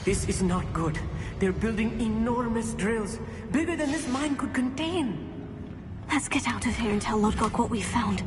This is not good. They're building enormous drills, bigger than this mine could contain. Let's get out of here and tell Lodgok what we found.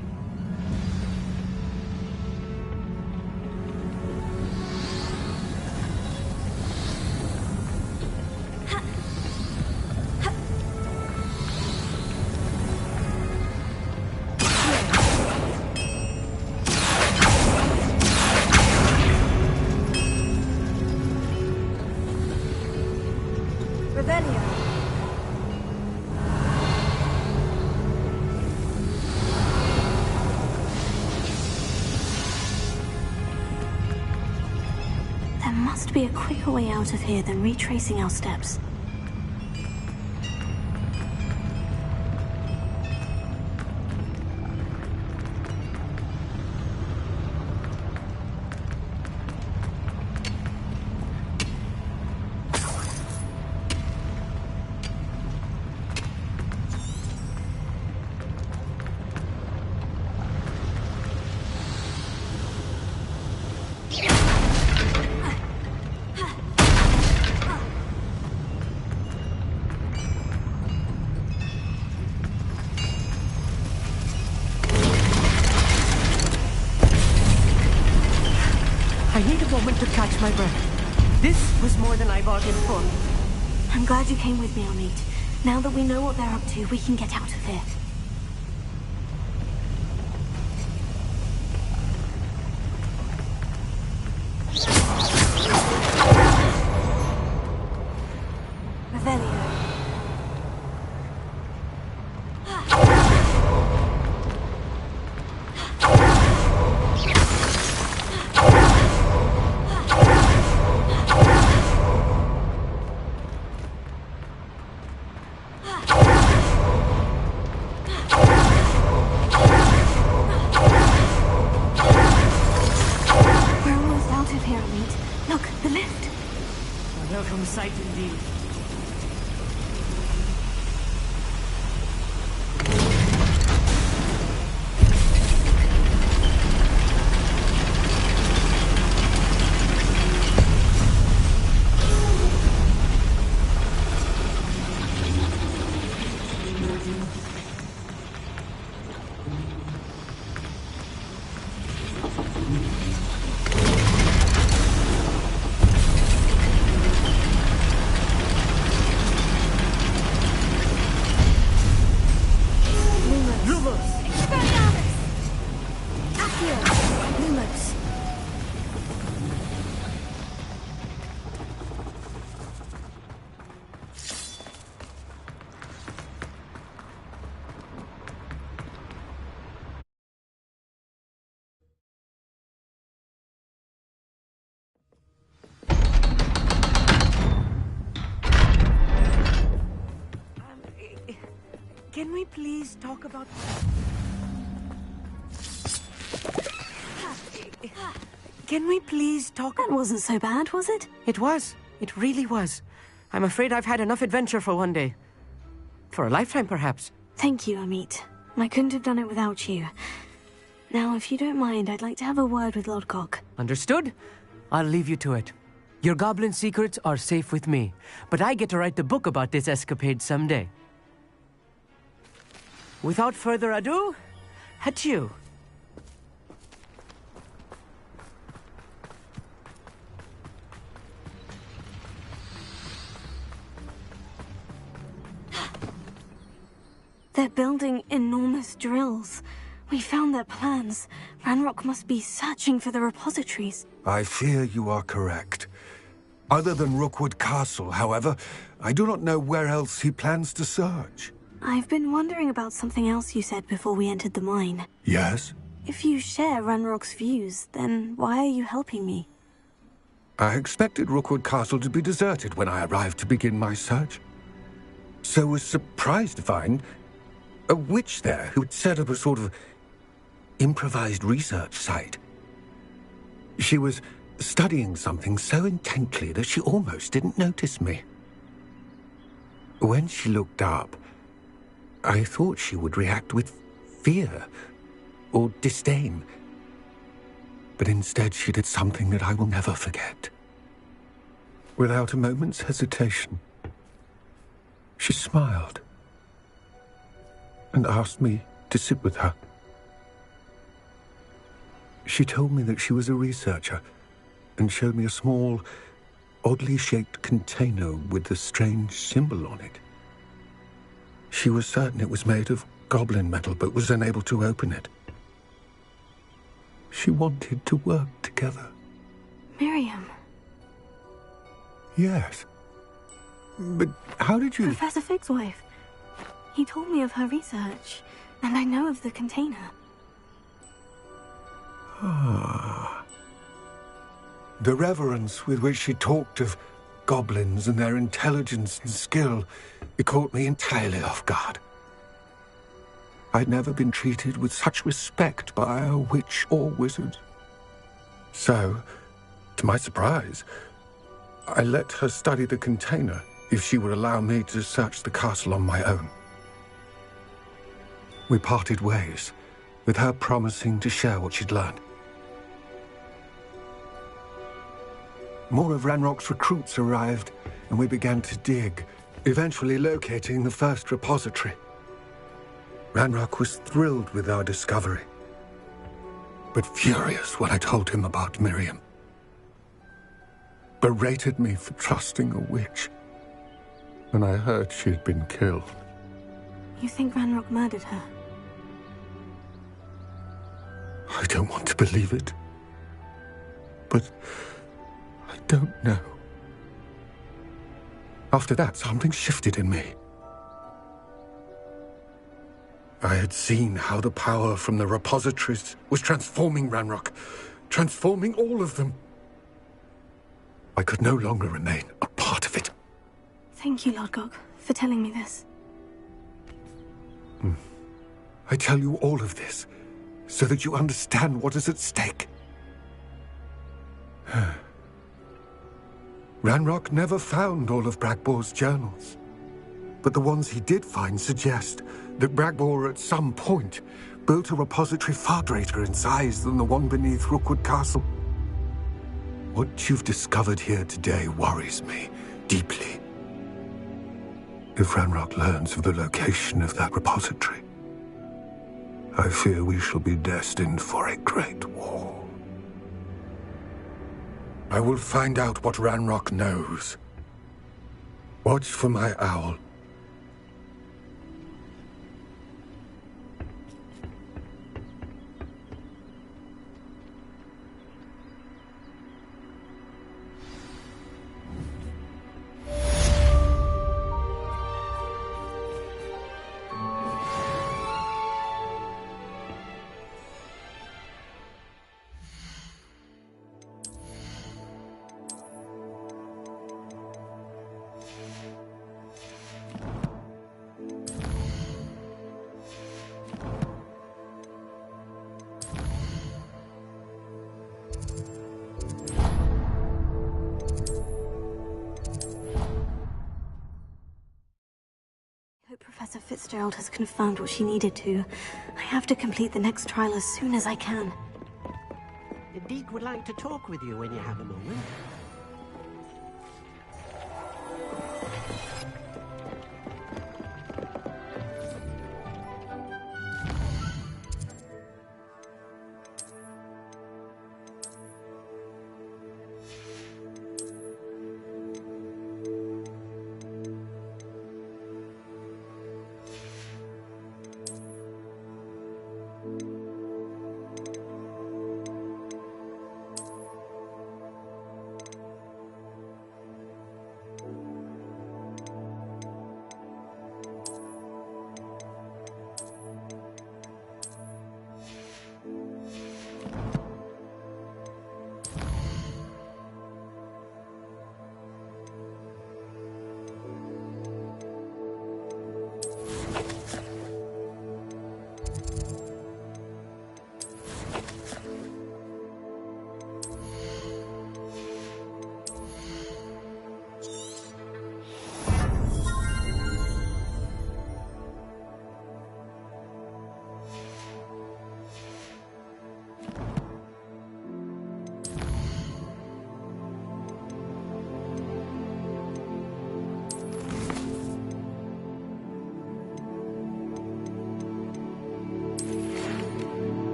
There must be a quicker way out of here than retracing our steps. I need a moment to catch my breath. This was more than I bargained for. I'm glad you came with me, Amit. Now that we know what they're up to, we can get out of here. Revelio. Look, the lift. A welcome sight indeed. Can we please talk about... Can we please talk... That wasn't so bad, was it? It was. It really was. I'm afraid I've had enough adventure for one day. For a lifetime, perhaps. Thank you, Amit. I couldn't have done it without you. Now, if you don't mind, I'd like to have a word with Lodgok. Understood? I'll leave you to it. Your goblin secrets are safe with me, but I get to write the book about this escapade someday. Without further ado, adieu. They're building enormous drills. We found their plans. Ranrock must be searching for the repositories. I fear you are correct. Other than Rookwood Castle, however, I do not know where else he plans to search. I've been wondering about something else you said before we entered the mine. Yes? If you share Ranrock's views, then why are you helping me? I expected Rookwood Castle to be deserted when I arrived to begin my search. So was surprised to find a witch there who had set up a sort of improvised research site. She was studying something so intently that she almost didn't notice me. When she looked up, I thought she would react with fear or disdain. But instead she did something that I will never forget. Without a moment's hesitation, she smiled and asked me to sit with her. She told me that she was a researcher and showed me a small, oddly shaped container with a strange symbol on it. She was certain it was made of goblin metal, but was unable to open it. She wanted to work together. Miriam. Yes. But how did you... Professor Fig's wife. He told me of her research, and I know of the container. Ah. The reverence with which she talked of goblins and their intelligence and skill, it caught me entirely off guard. I'd never been treated with such respect by a witch or wizard. So, to my surprise, I let her study the container if she would allow me to search the castle on my own. We parted ways, with her promising to share what she'd learned. More of Ranrock's recruits arrived, and we began to dig, eventually locating the first repository. Ranrock was thrilled with our discovery, but furious when I told him about Miriam. Berated me for trusting a witch when I heard she'd been killed. You think Ranrock murdered her? I don't want to believe it, but I don't know. After that, something shifted in me. I had seen how the power from the repositories was transforming Ranrock, transforming all of them. I could no longer remain a part of it. Thank you, Lodgok, for telling me this. I tell you all of this so that you understand what is at stake. Ranrock never found all of Bragbor's journals, but the ones he did find suggest that Bragbor at some point built a repository far greater in size than the one beneath Rookwood Castle. What you've discovered here today worries me deeply. If Ranrock learns of the location of that repository, I fear we shall be destined for a great war. I will find out what Ranrock knows. Watch for my owl. Professor Fitzgerald has confirmed what she needed to. I have to complete the next trial as soon as I can. Deek would like to talk with you when you have a moment.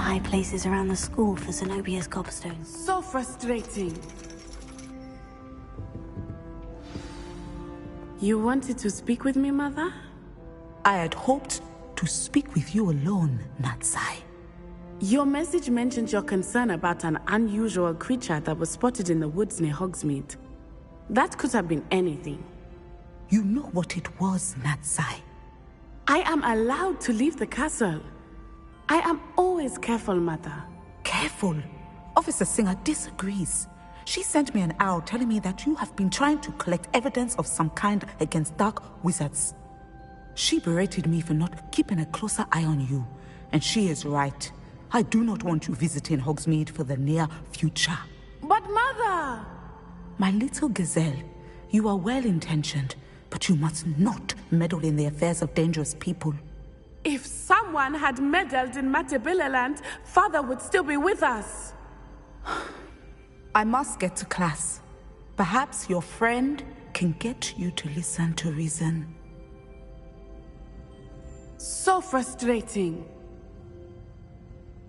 high places around the school for Zenobia's gobstones. So frustrating. You wanted to speak with me, Mother? I had hoped to speak with you alone, Natsai. Your message mentioned your concern about an unusual creature that was spotted in the woods near Hogsmeade. That could have been anything. You know what it was, Natsai. I am allowed to leave the castle. I am always careful, Mother. Careful. Officer Singer disagrees. She sent me an owl telling me that you have been trying to collect evidence of some kind against dark wizards. She berated me for not keeping a closer eye on you, and she is right. I do not want you visiting Hogsmeade for the near future. But Mother! My little gazelle, you are well-intentioned, but you must not meddle in the affairs of dangerous people. If someone had meddled in Matabeleland, Father would still be with us. I must get to class. Perhaps your friend can get you to listen to reason. So frustrating.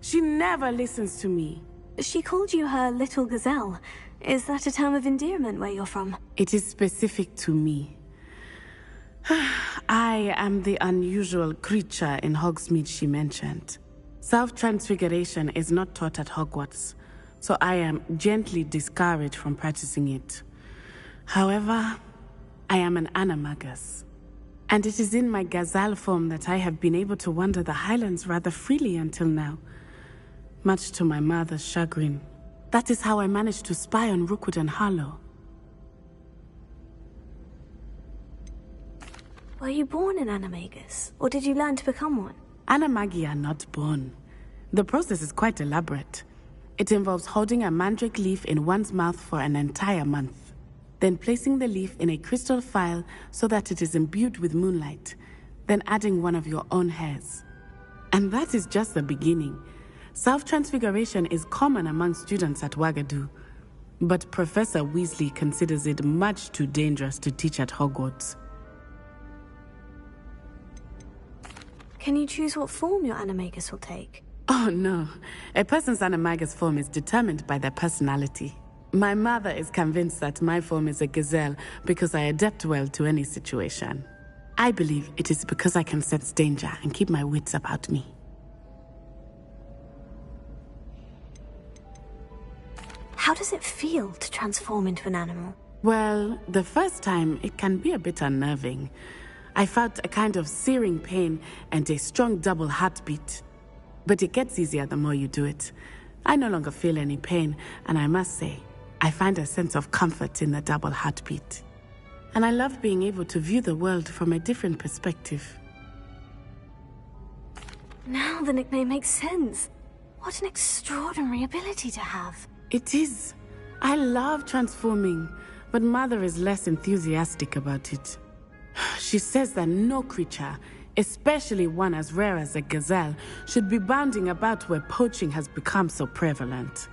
She never listens to me. She called you her little gazelle. Is that a term of endearment where you're from? It is specific to me. I am the unusual creature in Hogsmeade she mentioned. Self-transfiguration is not taught at Hogwarts, so I am gently discouraged from practicing it. However, I am an animagus, and it is in my gazelle form that I have been able to wander the Highlands rather freely until now, much to my mother's chagrin. That is how I managed to spy on Rookwood and Harlow. Were you born an animagus, or did you learn to become one? Animagi are not born. The process is quite elaborate. It involves holding a mandrake leaf in one's mouth for an entire month, then placing the leaf in a crystal phial so that it is imbued with moonlight, then adding one of your own hairs. And that is just the beginning. Self-transfiguration is common among students at Wagadu, but Professor Weasley considers it much too dangerous to teach at Hogwarts. Can you choose what form your animagus will take? Oh no, a person's animagus form is determined by their personality. My mother is convinced that my form is a gazelle because I adapt well to any situation. I believe it is because I can sense danger and keep my wits about me. How does it feel to transform into an animal? Well, the first time it can be a bit unnerving. I felt a kind of searing pain and a strong double heartbeat. But it gets easier the more you do it. I no longer feel any pain, and I must say, I find a sense of comfort in the double heartbeat. And I love being able to view the world from a different perspective. Now the nickname makes sense. What an extraordinary ability to have. It is. I love transforming, but Mother is less enthusiastic about it. She says that no creature, especially one as rare as a gazelle, should be bounding about where poaching has become so prevalent.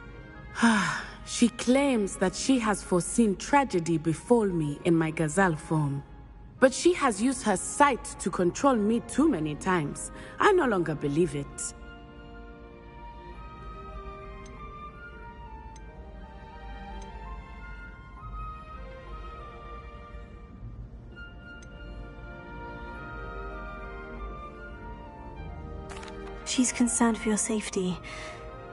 She claims that she has foreseen tragedy befall me in my gazelle form. But she has used her sight to control me too many times. I no longer believe it. She's concerned for your safety.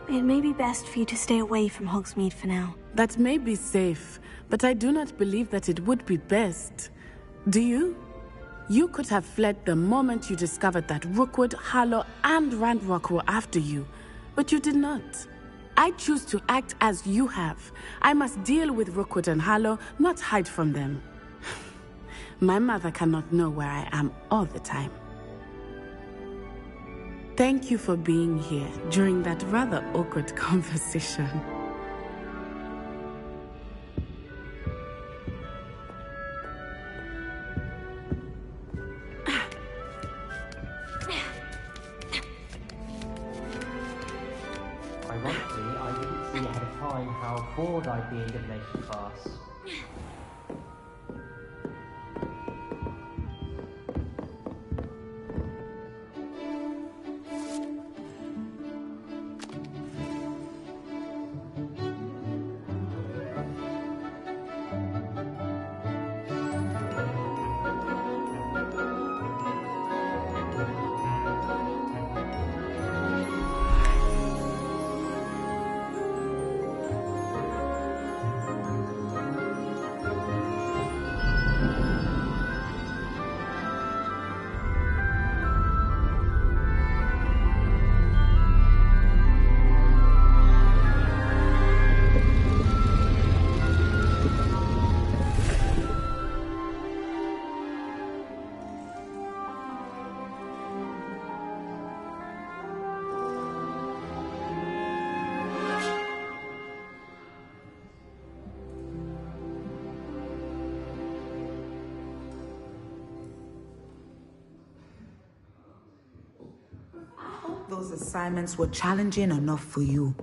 It may be best for you to stay away from Hogsmeade for now. That may be safe, but I do not believe that it would be best. Do you? You could have fled the moment you discovered that Rookwood, Harlow, and Ranrock were after you, but you did not. I choose to act as you have. I must deal with Rookwood and Harlow, not hide from them. My mother cannot know where I am all the time. Thank you for being here during that rather awkward conversation. Ironically, I didn't see ahead of time how bored I'd be in divination class. those assignments were challenging enough for you.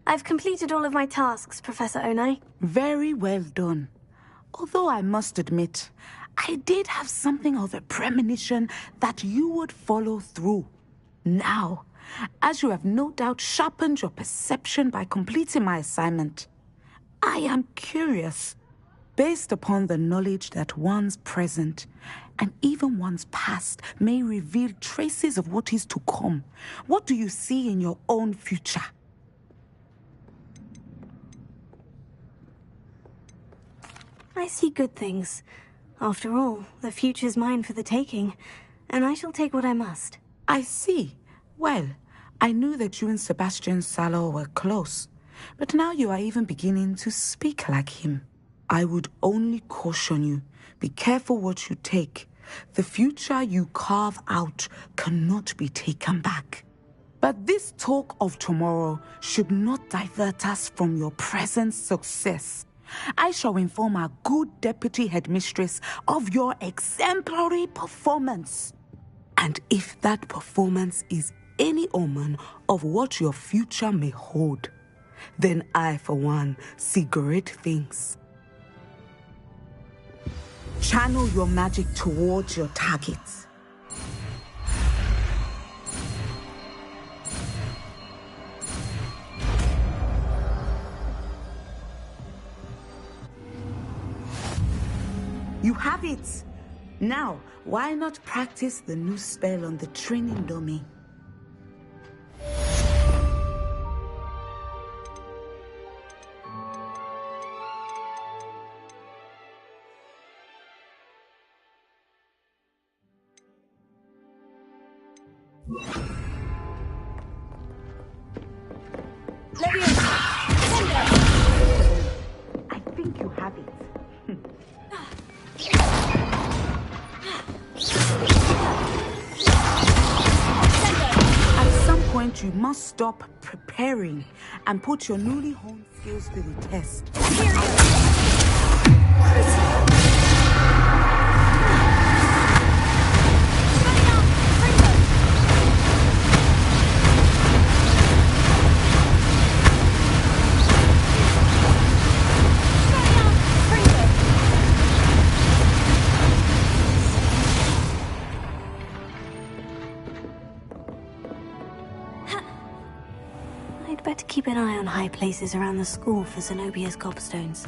I've completed all of my tasks, Professor Onai. Very well done. Although I must admit, I did have something of a premonition that you would follow through. Now, as you have no doubt sharpened your perception by completing my assignment, I am curious, based upon the knowledge that one's present and even one's past may reveal traces of what is to come. What do you see in your own future? I see good things. After all, the future's mine for the taking, and I shall take what I must. I see. Well, I knew that you and Sebastian Sallow were close, but now you are even beginning to speak like him. I would only caution you, be careful what you take. The future you carve out cannot be taken back. But this talk of tomorrow should not divert us from your present success. I shall inform our good deputy headmistress of your exemplary performance. And if that performance is any omen of what your future may hold, then I, for one, see great things. Channel your magic towards your targets. You have it! Now, why not practice the new spell on the training dummy? I think you have it. At some point, you must stop preparing and put your newly honed skills to the test. I'd better keep an eye on high places around the school for Zenobia's gobstones.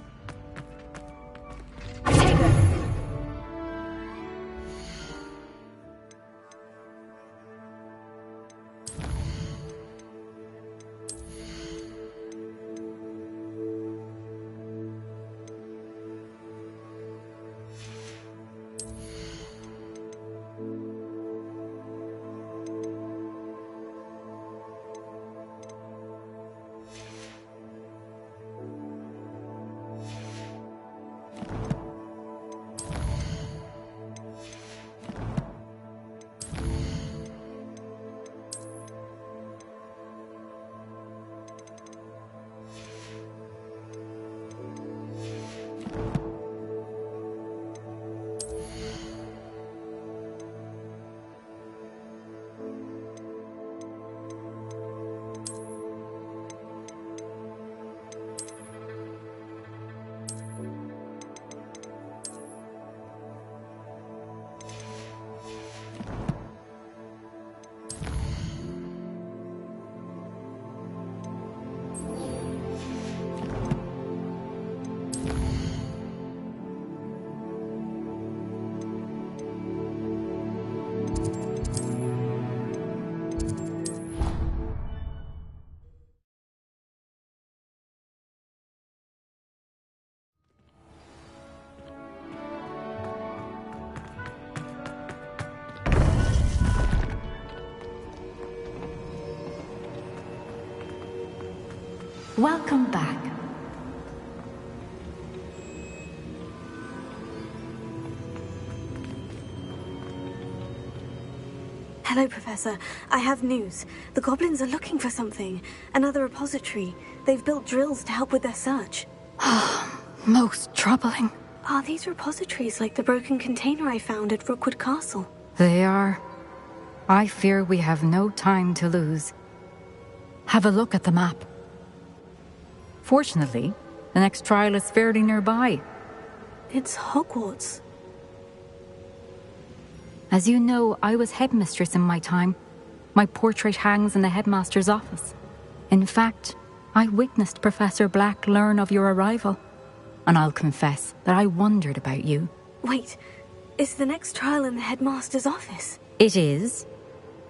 Welcome back. Hello, Professor. I have news. The goblins are looking for something. Another repository. They've built drills to help with their search. Most troubling. Are these repositories like the broken container I found at Rookwood Castle? They are. I fear we have no time to lose. Have a look at the map. Fortunately, the next trial is fairly nearby. It's Hogwarts. As you know, I was headmistress in my time. My portrait hangs in the headmaster's office. In fact, I witnessed Professor Black learn of your arrival. And I'll confess that I wondered about you. Wait, is the next trial in the headmaster's office? It is.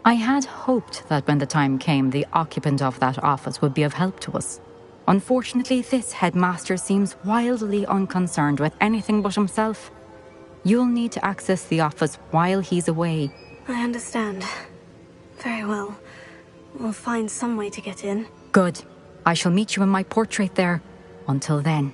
I had hoped that when the time came, the occupant of that office would be of help to us. Unfortunately, this headmaster seems wildly unconcerned with anything but himself. You'll need to access the office while he's away. I understand. Very well. We'll find some way to get in. Good. I shall meet you in my portrait there. Until then.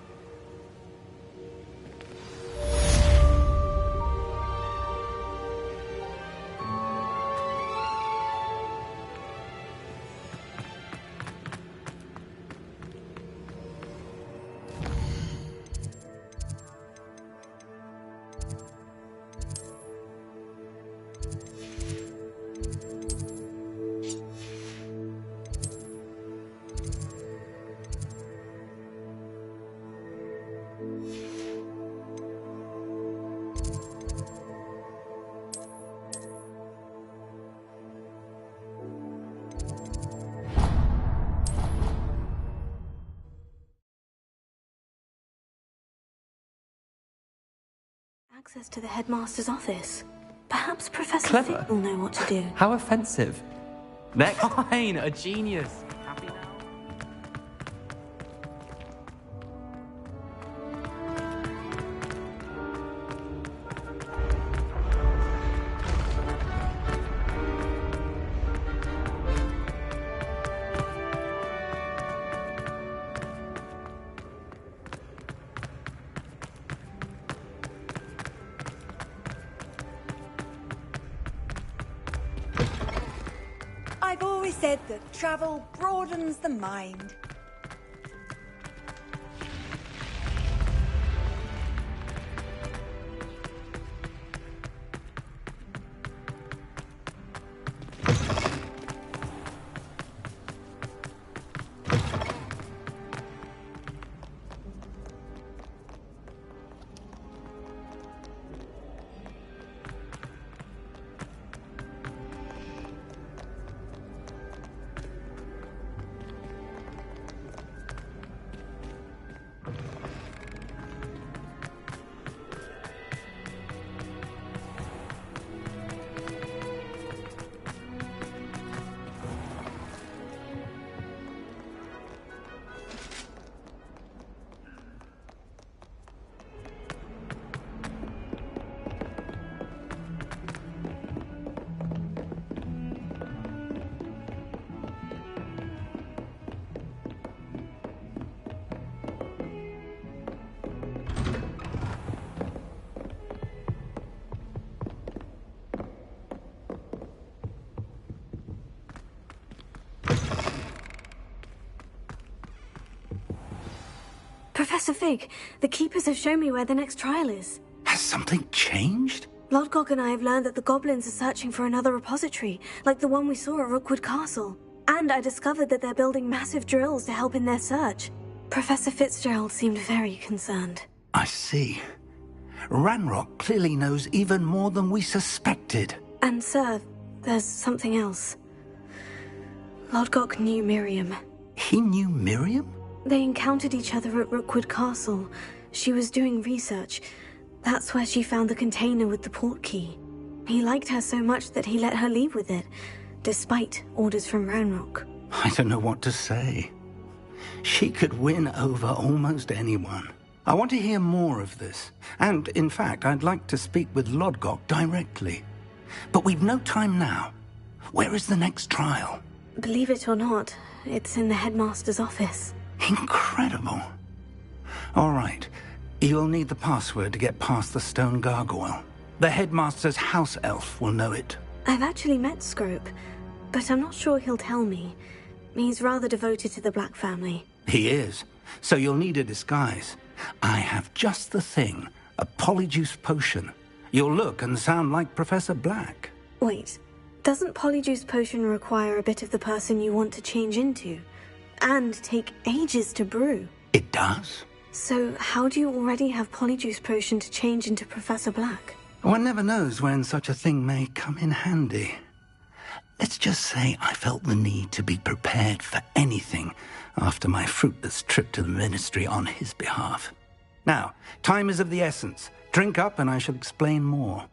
Access to the headmaster's office. Perhaps Professor Clever. Fig will know what to do. How offensive. Next. Fine, a genius. Happy now? I've always said that travel broadens the mind. Professor Fig, the Keepers have shown me where the next trial is. Has something changed? Lodgok and I have learned that the goblins are searching for another repository, like the one we saw at Rookwood Castle. And I discovered that they're building massive drills to help in their search. Professor Fitzgerald seemed very concerned. I see. Ranrock clearly knows even more than we suspected. And sir, there's something else. Lodgok knew Miriam. He knew Miriam? They encountered each other at Rookwood Castle. She was doing research. That's where she found the container with the port key. He liked her so much that he let her leave with it, despite orders from Ranrock. I don't know what to say. She could win over almost anyone. I want to hear more of this. And, in fact, I'd like to speak with Lodgok directly. But we've no time now. Where is the next trial? Believe it or not, it's in the headmaster's office. Incredible. All right. You'll need the password to get past the stone gargoyle. The headmaster's house elf will know it. I've actually met Scrope, but I'm not sure he'll tell me. He's rather devoted to the Black family. He is. So you'll need a disguise. I have just the thing. A polyjuice potion. You'll look and sound like Professor Black. Wait, doesn't Polyjuice Potion require a bit of the person you want to change into? And take ages to brew? It does. So how do you already have Polyjuice Potion to change into Professor Black? One never knows when such a thing may come in handy. Let's just say I felt the need to be prepared for anything after my fruitless trip to the Ministry on his behalf. Now, time is of the essence. Drink up and I shall explain more.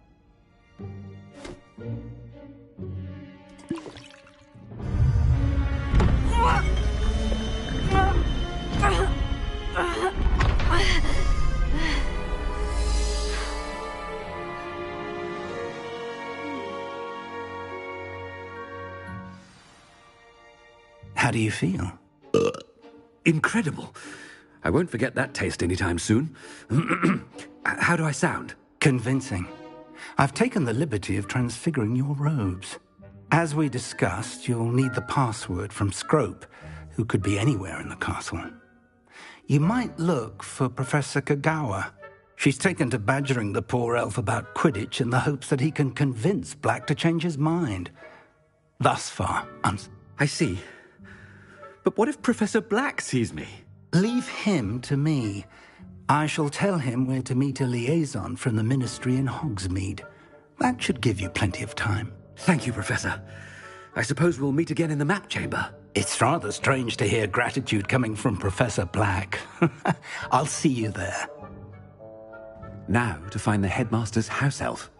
How do you feel? Incredible. I won't forget that taste anytime soon. How do I sound? Convincing. I've taken the liberty of transfiguring your robes. As we discussed, you'll need the password from Scrope, who could be anywhere in the castle. You might look for Professor Kagawa. She's taken to badgering the poor elf about Quidditch in the hopes that he can convince Black to change his mind. Thus far, I see. But what if Professor Black sees me? Leave him to me. I shall tell him where to meet a liaison from the Ministry in Hogsmeade. That should give you plenty of time. Thank you, Professor. I suppose we'll meet again in the map chamber. It's rather strange to hear gratitude coming from Professor Black. I'll see you there. Now to find the headmaster's house elf.